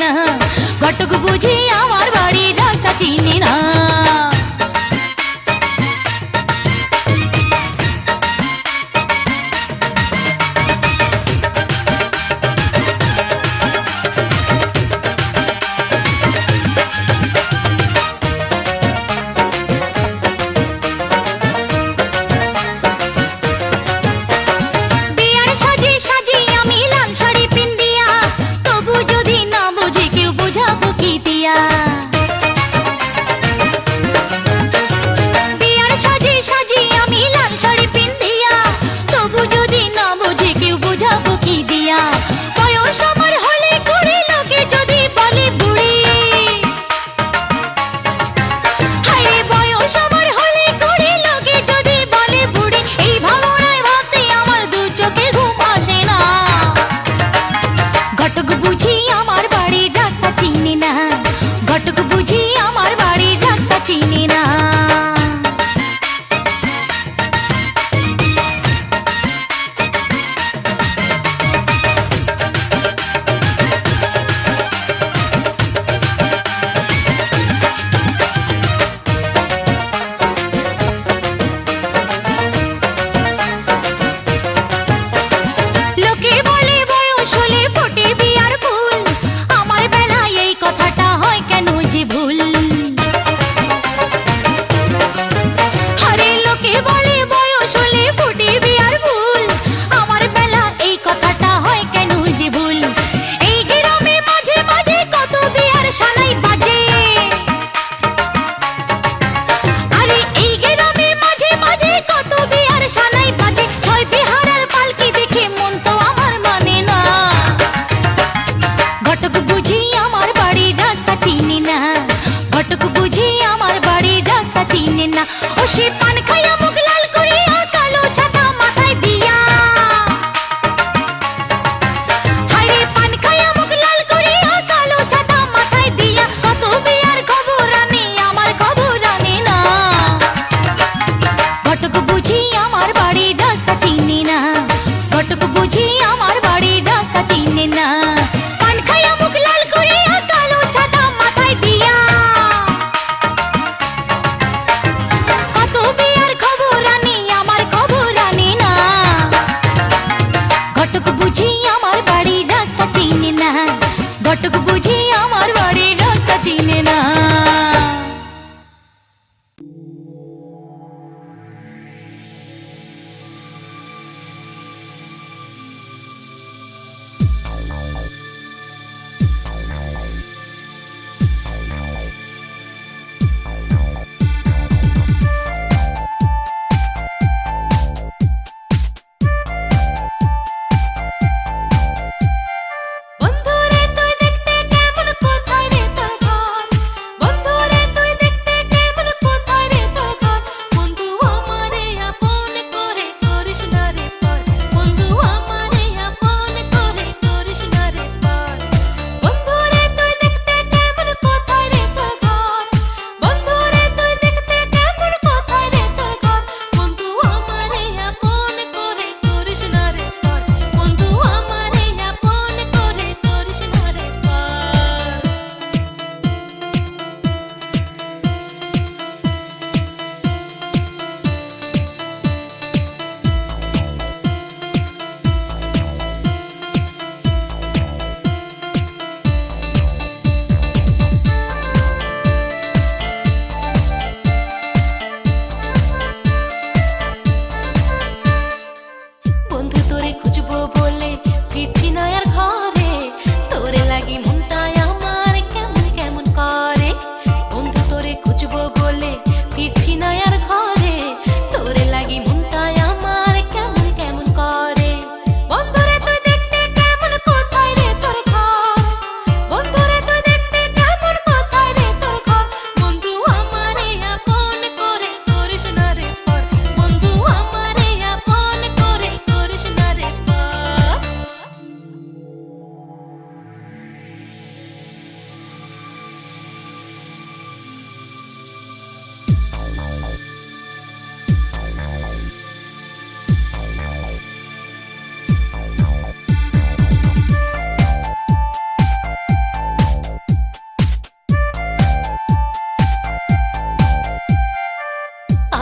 না, ঘটক বুঝি আমার বাড়ির রাস্তা চিনি না। সাজি আমি লাল শাড়ি পিন্দিয়া, তবু যদি না বুঝি কেউ বোঝাবো কি দিয়া।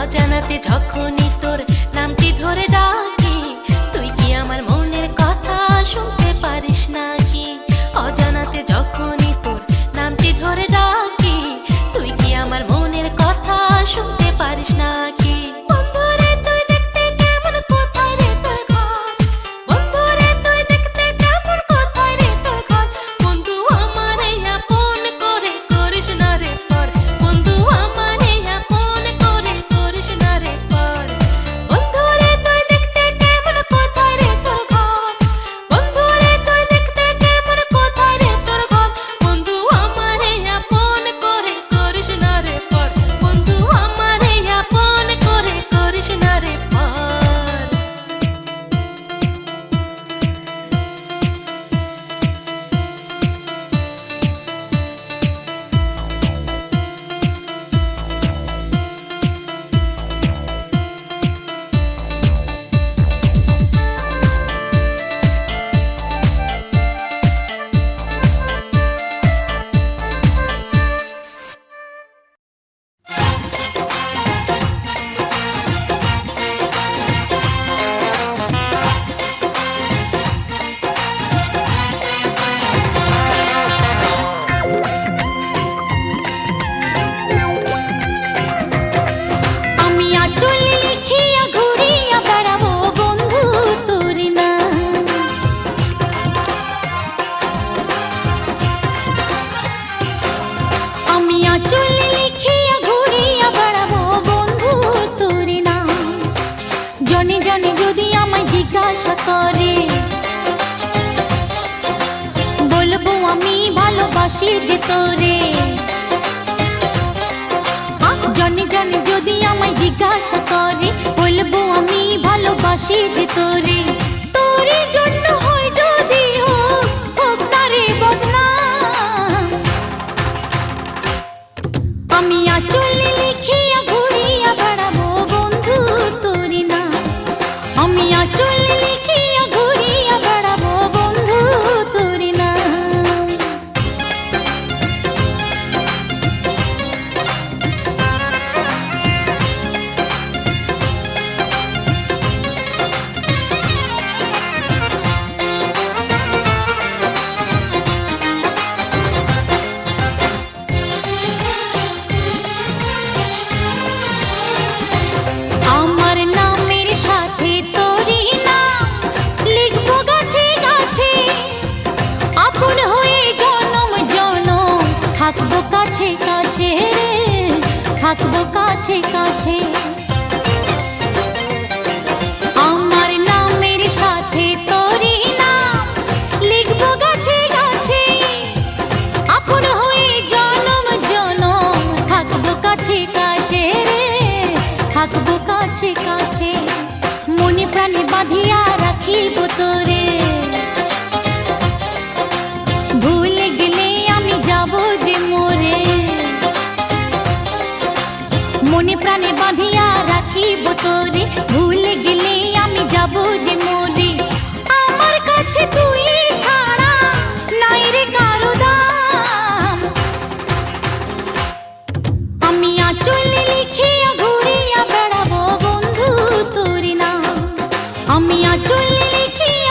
অজানাতে যখনই তোর নামটি ধরে ডাকি, তুই কি আমার মনের কথা শুনতে পারিস নাকি? অজানাতে যখনই তোর নামটি ধরে ডাকি, তুই কি আমার মনের কথা শুনতে পারিস নাকি? বন্ধুরে তুই দেখতে কেমন, কোথায় রে তোর ঘর? বন্ধুরে তুই দেখতে কেমন, কোথায় রে তোর ঘর? বন্ধু আমারে আপন করে করিস না রে পর, বন্ধু আমারে আপন করে করিস না রে পর। বন্ধুরে তুই দেখতে কেমন, কোথায় রে তোর ঘর? বন্ধুরে তুই দেখতে কেমন, কোথায় রে তোর ঘর? বন্ধু আমারে আপন করে করিস না রে পর, বন্ধু আমারে আপন করে করিস না রে পর। আমি আঁচলে লিখিয়া ঘুরিয়া বেড়াবো বন্ধু তোর নাম। আমি আঁচলে লিখিয়া ঘুরিয়া বেড়াবো বন্ধু তোর নাম। জনে জনে যদি আমায় জিজ্ঞাসা করে, বলবো আমি ভালোবাসি যে তোরে। জনে জনে যদি আমায় জিজ্ঞাসা করে, বলবো আমি ভালোবাসি যে তোরে। তোরে জন্য হয় যদি হোক, হোক না রে বদনাম। আমি আঁচলে লিখিয়া ঘুরিয়া বেড়াবো বন্ধু তোর নাম। আমি আঁচলে লিখিয়া ঘুরিয়া বেড়াবো বন্ধু তোর নাম। আমার নামের সাথে তোরই নাম লিখবো গাছে গাছে, আপন হয়ে জনম জনম থাকবো কাছে কাছে রে, থাকবো কাছে কাছে। আমার নামের সাথে তোরই নাম লিখবো গাছে গাছে, আপন হয়ে জনম জনম থাকবো কাছে কাছে রে, থাকবো কাছে কাছে। মনে প্রাণে বাঁধিয়া রাখিব তোরে, ভুলে গেলে আমি যাব যে মোরে। মনে প্রাণে বাঁধিয়া রাখিব তোরে, ভুলে গেলে আমি যাব যে মোরে। আমার কাছে তুই ছাড়া নাই রে কারো দাম। আমি আঁচলে লিখিয়া ঘুরিয়া বেড়াবো বন্ধু তোর নাম। আমি আঁচলে লিখিয়া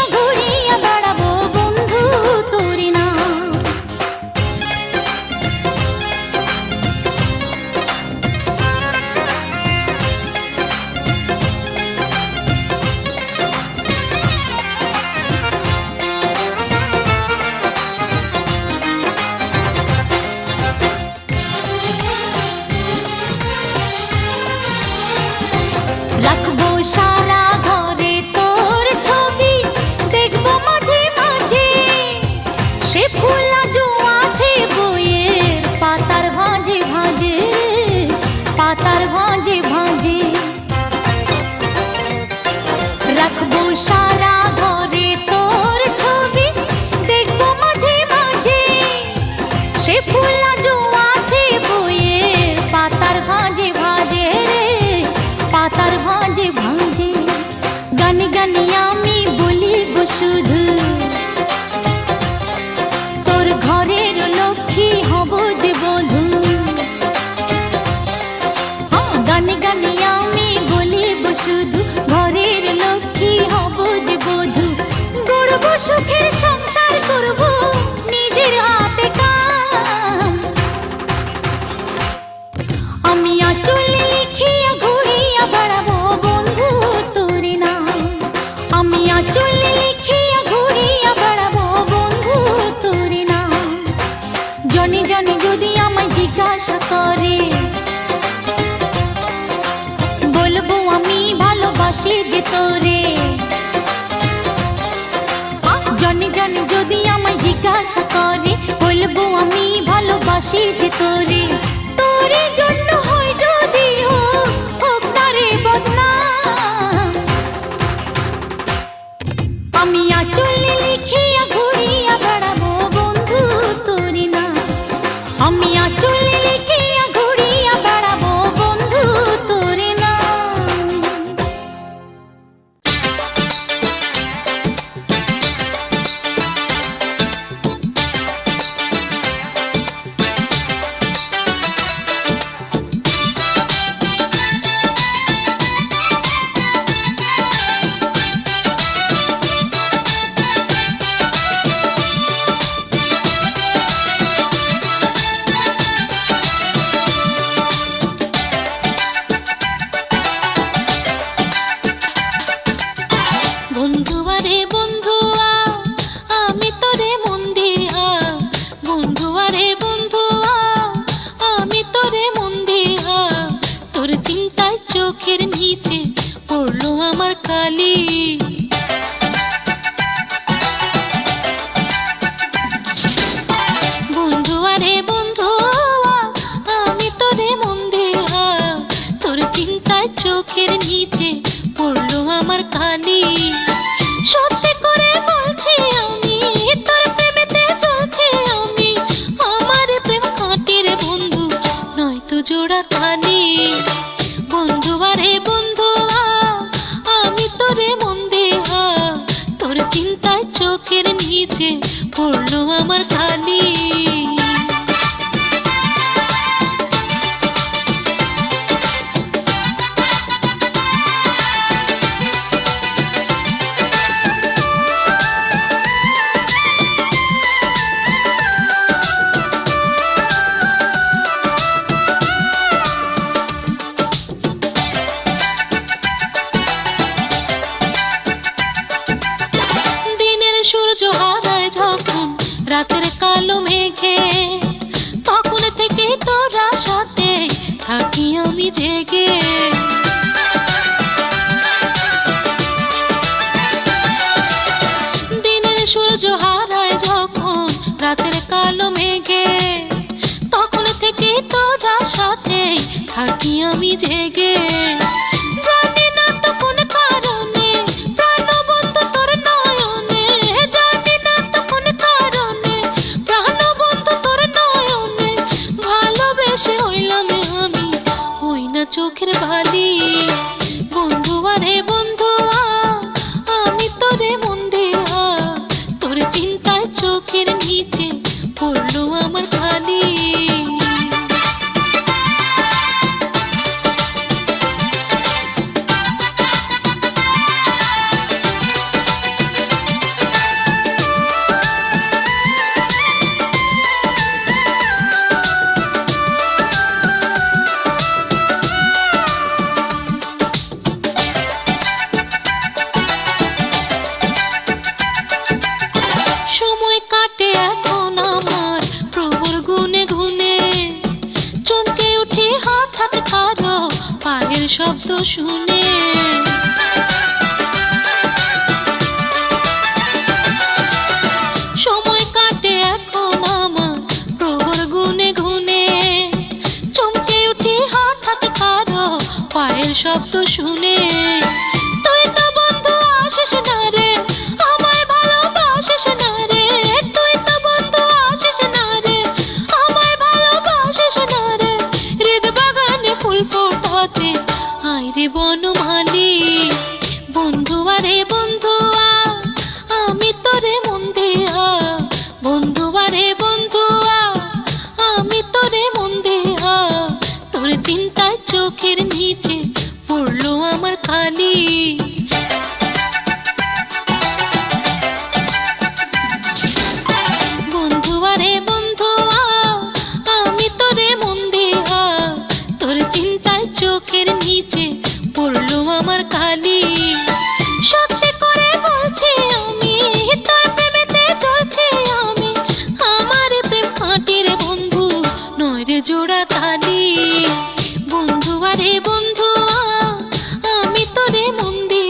যে তোরে। জনে জনে যদি আমায় জিজ্ঞাসা করে, বলবো আমি ভালোবাসি যে তোরে। তোরে জন্য হয় যদি হোক তারে বদনাম, আমি আঁচলে লিখিয়া ঘুরিয়া বেড়াবো বন্ধু তোরে না। আমি আঁচলে লিখিয়া ঘুরিয়া বেড়াবো বন্ধু তোরে না। চোখের নিচে পড়লো আমার কালি। বন্ধু আরে বন্ধু আমি তোরে মন দেয়া, তোর চিন্তায় চোখের নিচে পড়লো আমার কালি। সত্যি করে বলছি আমি তোর প্রেমেতে চলছি আমি, আমার প্রেম খাঁটি রে বন্ধু নয়তো জোড়া তালি। বন্ধু আরে বন্ধু আমি তোরে মন দেয়া, তোর চিন্তায় চোখের নিচে পড়লো আমার কালি। সূর্য হারায় যখন রাতের কালো মেঘে, তখন থেকে তোরা সাথে থাকি আমি জেগে। দিনের সূর্য হারায় যখন রাতের কালো মেঘে, তখন থেকে তোরা সাথে থাকি আমি জেগে। জানি না তো কোন কারণে প্রাণবন্ধু তোর নয়নে, জানি না তো কোন কারণে প্রাণবন্ধু তোর নয়নে, ভালোবেসে হইলাম আমি হই না চোখের বালি। বন্ধু আরে বন্ধু আমি তোরে মন দেয়া, তোর চিন্তায় চোখের নিচে পড়লো আমার কালি। সময় কাটে এখন আমার প্রভুর গুনে গুনে, চমকে উঠি হঠাৎ কারো পায়ের শব্দ শুনে। সময় কাটে এখন আমার প্রভুর গুনে গুনে, চমকে উঠি হঠাৎ কারো পায়ের শব্দ শুনে। তুই তো বন্ধু আসিস না রে, আমায় ভালোবাসিস না রে, তুই তো বন্ধু আসিস না রে, আমায় ভালোবাসিস না রে। হৃদ বাগানে ফুল ফোটাতে আয় রে বনমালী। বন্ধু আরে বন্ধু আমি তোরে মন দেয়া, বন্ধু আরে বন্ধু আমি তোরে মন দেয়া, তোর চিন্তায় চোখের নিচে পড়লো আমার কালি। বন্ধু আরে বন্ধু আমি তোরে মন দেয়া, তোর চিন্তায় চোখের নিচে পড়লো আমার কালি। সত্যি করে বলছি আমি তোর প্রেমেতে চলছি আমি, আমার প্রেম খাঁটি রে বন্ধু নয় রে জোড়া তালি। বন্ধু আরে বন্ধু আমি তোরে মন দিয়ে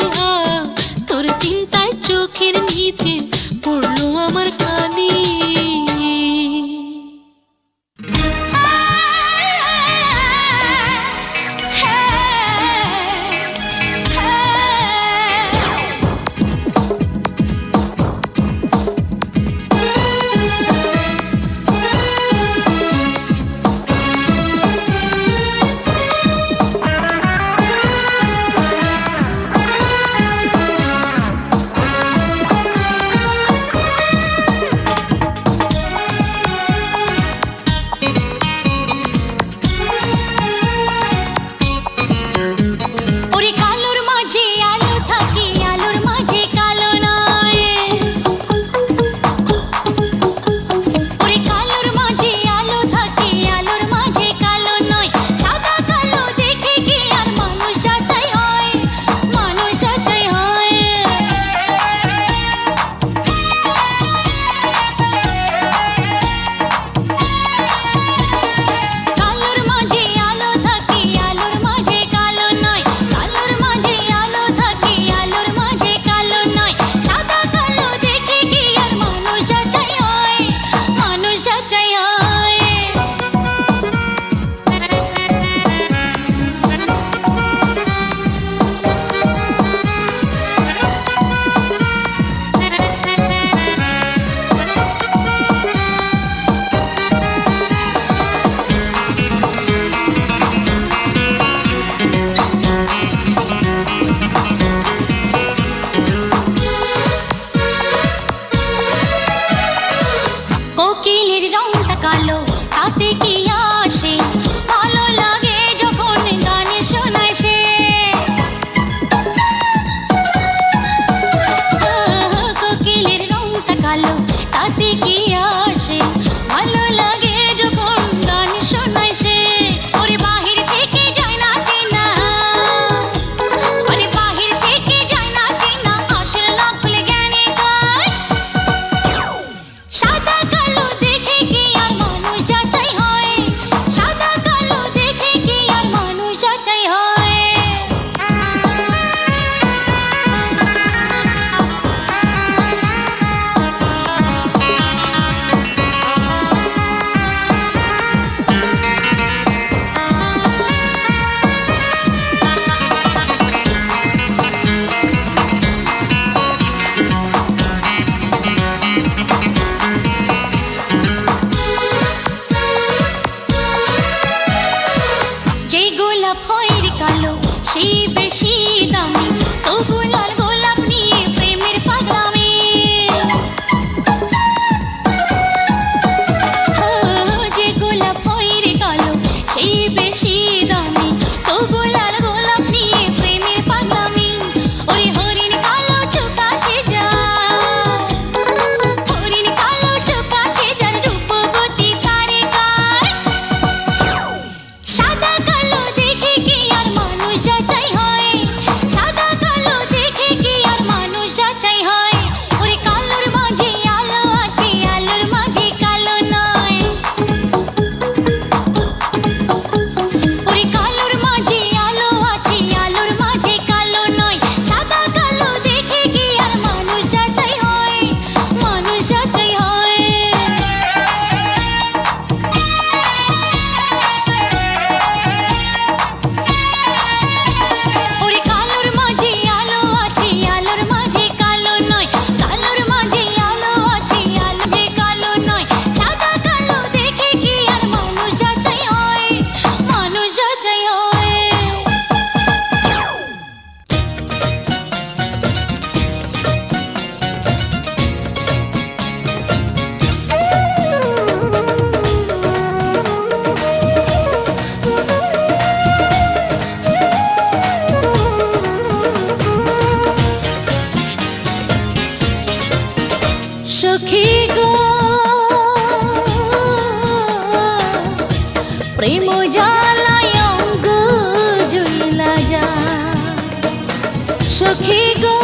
সখী গো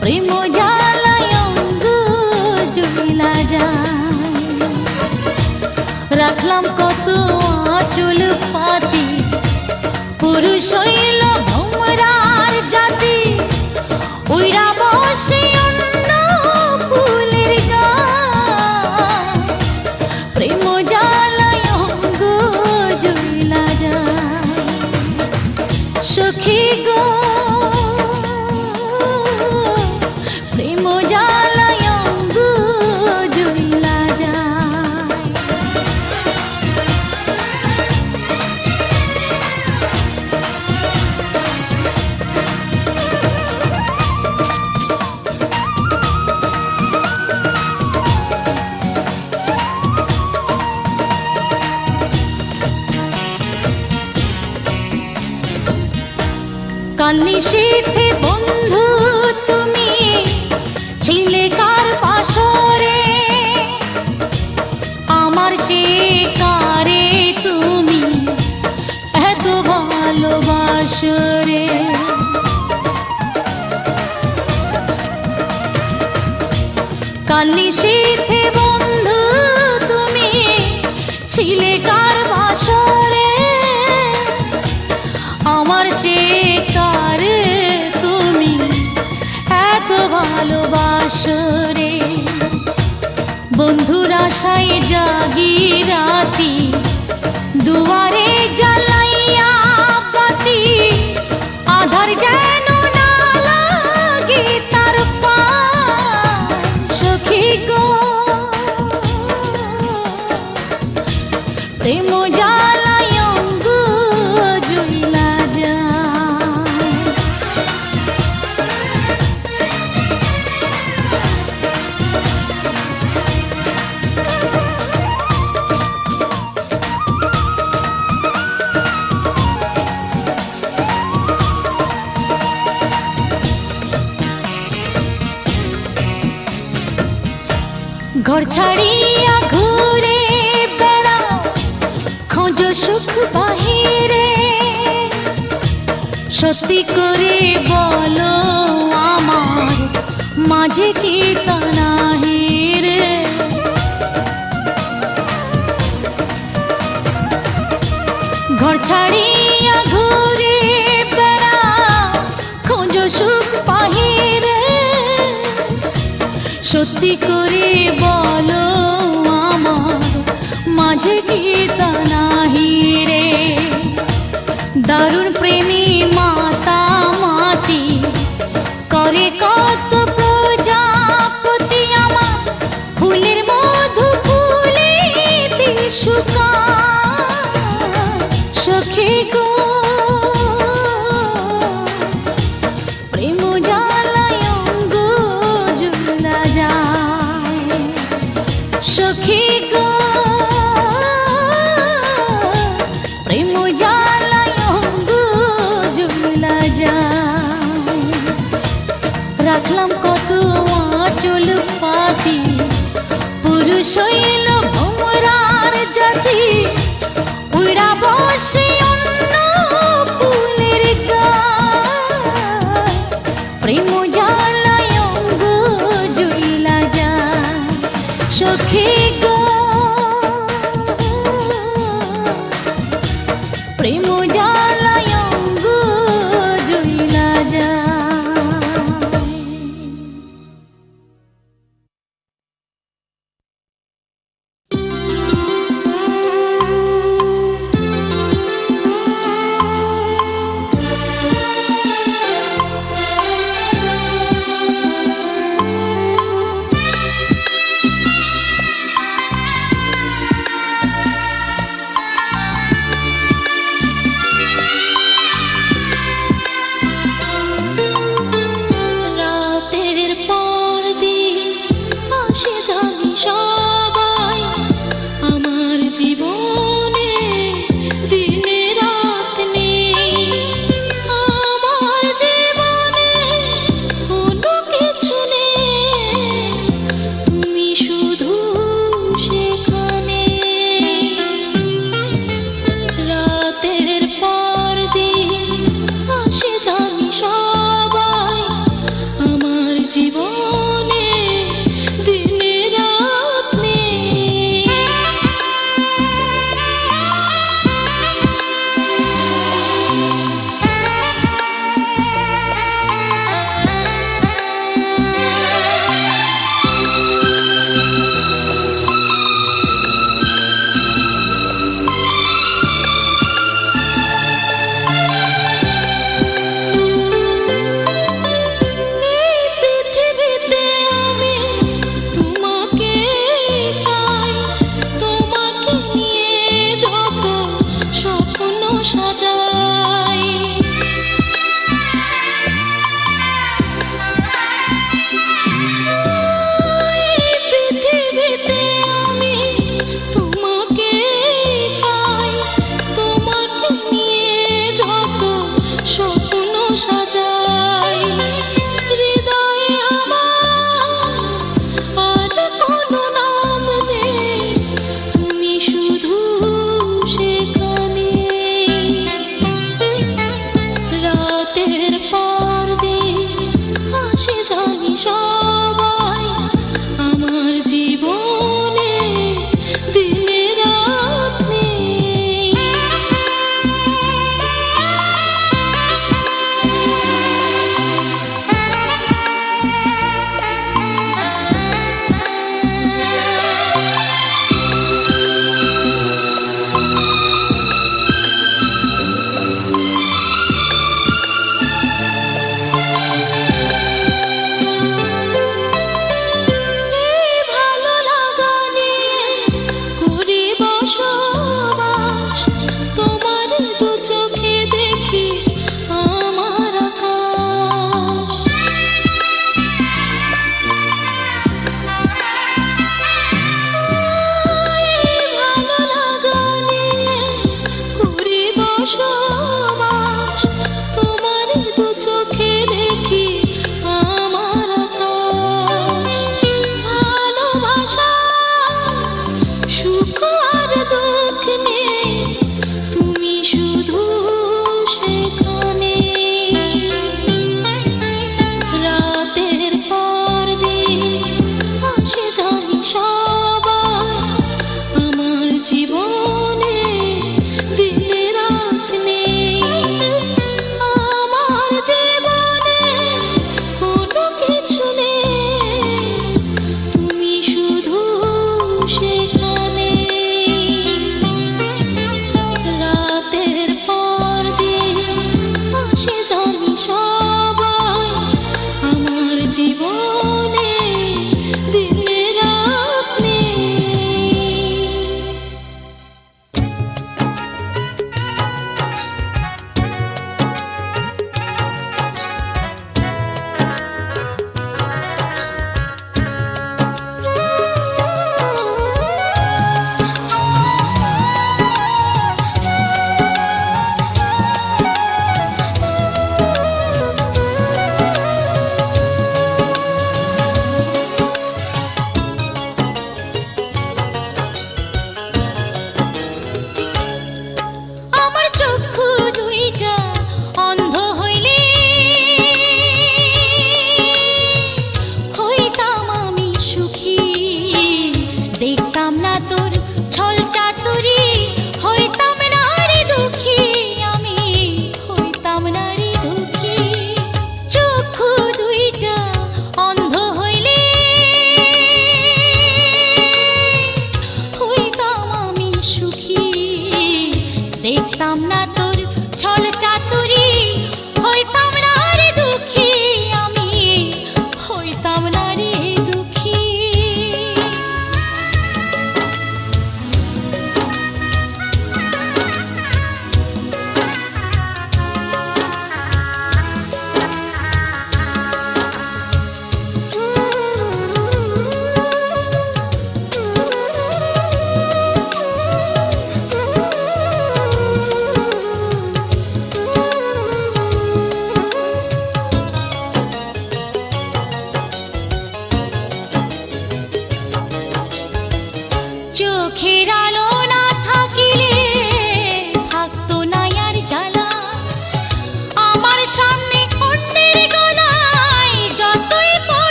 প্রেম জ্বালায় অঙ্গ জ্বলা যায়, রাখলাম কত আঁচল পাতি, পুরুষ হইল ভোমরার জাতি, উইরা বসে অন্য ফুলের গায়, প্রেম জ্বালায় অঙ্গ জ্বলা যায়। সখী গো প্রেম জ্বালায় অঙ্গ জ্বলা যায়। কাল নিশীথে বন্ধু তুমি ছিলে কার পাশরে, আমার চেয়ে কারে তুমি এত ভালোবাসরে। কাল নিশীথে বন্ধু তুমি ছিলে কার পাশরে, আমার চেয়ে কারে তুমি এত ভালোবাসরে। বন্ধুর আশায় জাগি রাতি, দুয়ারে জ্বালাইয়া বাতি, আধার যেন না লাগে তার পায়। সখী গো প্রেম জ্বালায় অঙ্গ জ্বলা যায়। ঘর ছাড়িয়া ঘুরে বেড়াও, খোঁজো সুখ বাহিরে, সত্যি করে বলো আমার মাঝে কি তা নাহি রে। ঘর ছাড়িয়া ঘুরে বেড়াও, খোঁজো সুখ বাহিরে, সত্যি করে বলো আমার মাঝে কি তা নাহি রে। দারুণ প্রেমী মাতা মাতি করে কত প্রজাপতি, আমার ফুলের মধু ফুলিতে শুকায়। সখী গো প্রেম জ্বালায় অঙ্গ জ্বলা যায়। সখী গো প্রেম জ্বালায় অঙ্গ জ্বলা যায়, রাখলাম কত আঁচল পাতি, পুরুষ হইল ভোমরার জাতি, উইরা বসে অন্য ফুলের গায়, প্রেম জ্বালায় অঙ্গ জ্বলা যায়। সখী গো প্রেম জ্বালায় অঙ্গ জ্বলা যায়। সাজাই। এই পৃথিবীতে আমি তোমাকে চাই, তোমাকে নিয়ে যত স্বপ্ন সাজাই। হৃদয়ে আমার আর কোনো নাম নেই, তুমি শুধু সেখানে।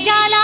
জ্বালা